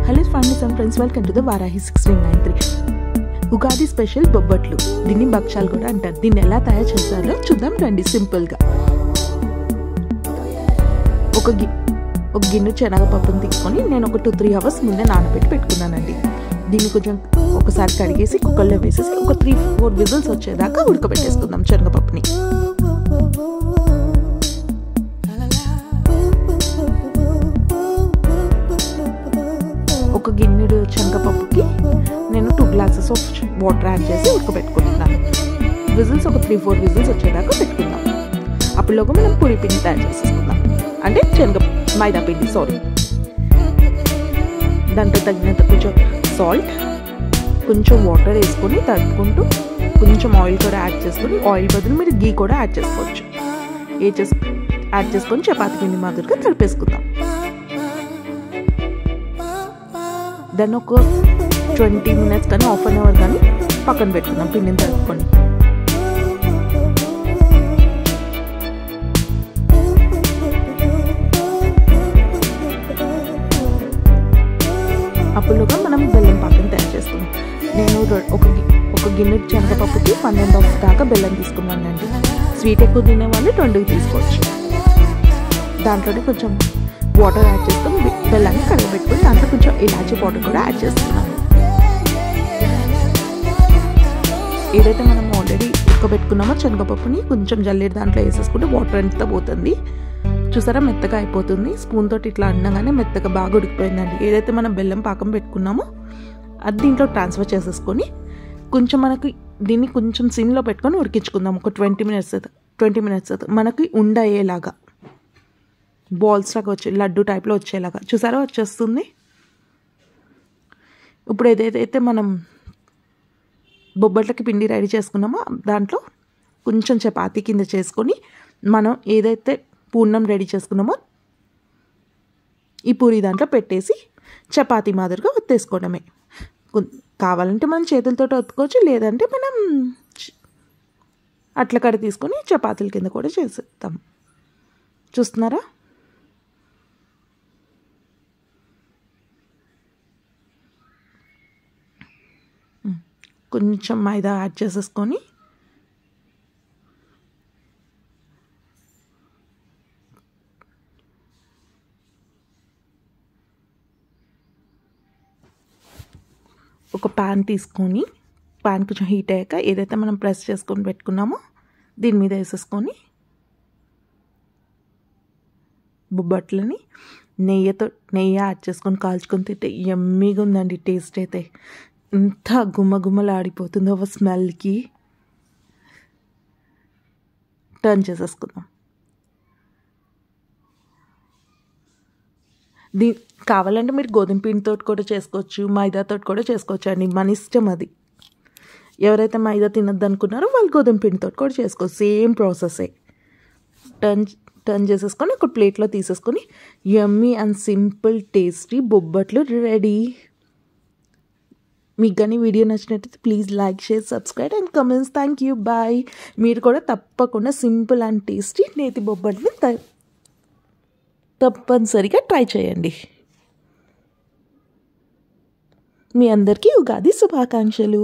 Hello families and friends, welcome to the Varahi 1693 Ugadi special బొబ్బట్లు. దీన్ని భక్షాలు కూడా అంటారు. దీన్ని ఎలా తయారు చేస్తారో చూద్దాం రండి. సింపుల్గా ఒక గిన్నె శనగపప్పును తీసుకొని నేను ఒక 2-3 అవర్స్ ముందే నానబెట్టి పెట్టుకున్నానండి. దీన్ని కొంచెం ఒకసారి కడిగేసి కుక్కర్లో వేసేసి ఒక 3-4 విజిల్స్ వచ్చేదాకా ఉడకబెట్టేసుకుందాం శనగపప్పుని. ఒక గిన్నెడు శనగపప్పుకి నేను 2 గ్లాసెస్ ఆఫ్ వాటర్ యాడ్ చేసి ఉడకబెట్టుకుంటున్నాను. విజిల్స్ ఒక 3-4 విజిల్స్ వచ్చేదాకా పెట్టుకుందాం. అప్పటిలోగా మనం పూరి పిండి తయారు చేసేసుకుందాం, అంటే మైదా పిండి. దాంట్లో తగినంత కొంచెం సాల్ట్, కొంచెం వాటర్ వేసుకొని తడుపుకుంటూ కొంచెం ఆయిల్ కూడా యాడ్ చేసుకొని, ఆయిల్ బదులు మీరు గీ కూడా యాడ్ చేసుకోవచ్చు. యాడ్ చేసుకొని చపాతీ పిండి మాదిరిగా తడిపేసుకుందాం. దాన్ని ఒక 20 minutes కానీ 1/2 hour కానీ పక్కన పెట్టుకుందాం పిండిని తడుపుకొని. అప్పుడుగా మనం బెల్లం పాకం తయారు చేసుకున్నాం. నేను ఒక గిన్నె శనగపప్పుకి 12 దాకా బెల్లం తీసుకున్నానండి. స్వీట్ ఎక్కువ తినే వాళ్ళు 20 తీసుకోవచ్చు. దాంట్లోనే కొంచెం వాటర్ యాడ్ చేసుకొని బెల్లాన్ని కరగబెట్టుకొని దాంట్లో కొంచెం ఇలాచీ పౌడర్ కూడా యాడ్ చేస్తున్నాను. ఏదైతే మనం ఆల్రెడీ ఉడకబెట్టుకున్నామో శనగపప్పుని కొంచెం జల్లేడు దాంట్లో వేసేసుకుంటే వాటర్ అంతా పోతుంది. చూసారా, మెత్తగా అయిపోతుంది. స్పూన్ తోటి ఇట్లా అన్నగానే మెత్తగా బాగా ఉడికిపోయిందండి. ఏదైతే మనం బెల్లం పాకం పెట్టుకున్నామో అది దీంట్లో ట్రాన్స్ఫర్ చేసేసుకొని కొంచెం మనకి దీన్ని కొంచెం సిమ్లో పెట్టుకొని ఉడికించుకుందాం. ఒక 20 minutes మనకి ఉండయ్యేలాగా, బాల్స్ లాగా వచ్చే లడ్డు టైప్లో వచ్చేలాగా. చూసారా, వచ్చేస్తుంది. ఇప్పుడు ఏదైతే మనం బొబ్బట్లకి పిండి రెడీ చేసుకున్నామో దాంట్లో కొంచెం చపాతీ కింద చేసుకొని మనం ఏదైతే పూర్ణం రెడీ చేసుకున్నామో ఈ పూరి దాంట్లో పెట్టేసి చపాతీ మాదిరిగా ఒత్తేసుకోవడమే. కావాలంటే మనం చేతులతో ఒత్తుకోవచ్చు, లేదంటే మనం అట్ల కడ తీసుకొని చపాతీల కింద కూడా చేసేద్దాం. చూస్తున్నారా, కొంచెం మైదా యాడ్ చేసేసుకొని ఒక ప్యాన్ తీసుకొని, ప్యాన్ కొంచెం హీట్ అయ్యాక ఏదైతే మనం ప్రెస్ చేసుకొని పెట్టుకున్నామో దీని మీద వేసేసుకొని బొబ్బట్లని నెయ్యి యాడ్ చేసుకొని కాల్చుకొని తింటే యమ్మీగా ఉందండి. టేస్ట్ అయితే ఎంత గుమ్మగుమ్మలాడిపోతుందో ఒక స్మెల్కి. టర్న్ చేసేసుకుందాం. కావాలంటే మీరు గోధుమ పిండితో కూడా చేసుకోవచ్చు, మైదాతో కూడా చేసుకోవచ్చు అండి, మన ఇష్టం అది. ఎవరైతే మైదా తినద్దు అనుకున్నారో వాళ్ళు గోధుమ పిండితో కూడా చేసుకోవచ్చు. సేమ్ ప్రాసెసే. టర్న్ చేసేసుకొని ఒక ప్లేట్లో తీసేసుకొని యమ్మీ అండ్ సింపుల్ టేస్టీ బొబ్బట్లు రెడీ. మీకు కానీ వీడియో నచ్చినట్టయితే please like, share, subscribe and comments. Thank you, bye. మీరు కూడా తప్పకుండా సింపుల్ అండ్ టేస్టీ నేతి బొబ్బట్ని తప్పనిసరిగా ట్రై చేయండి. మీ అందరికీ ఉగాది శుభాకాంక్షలు.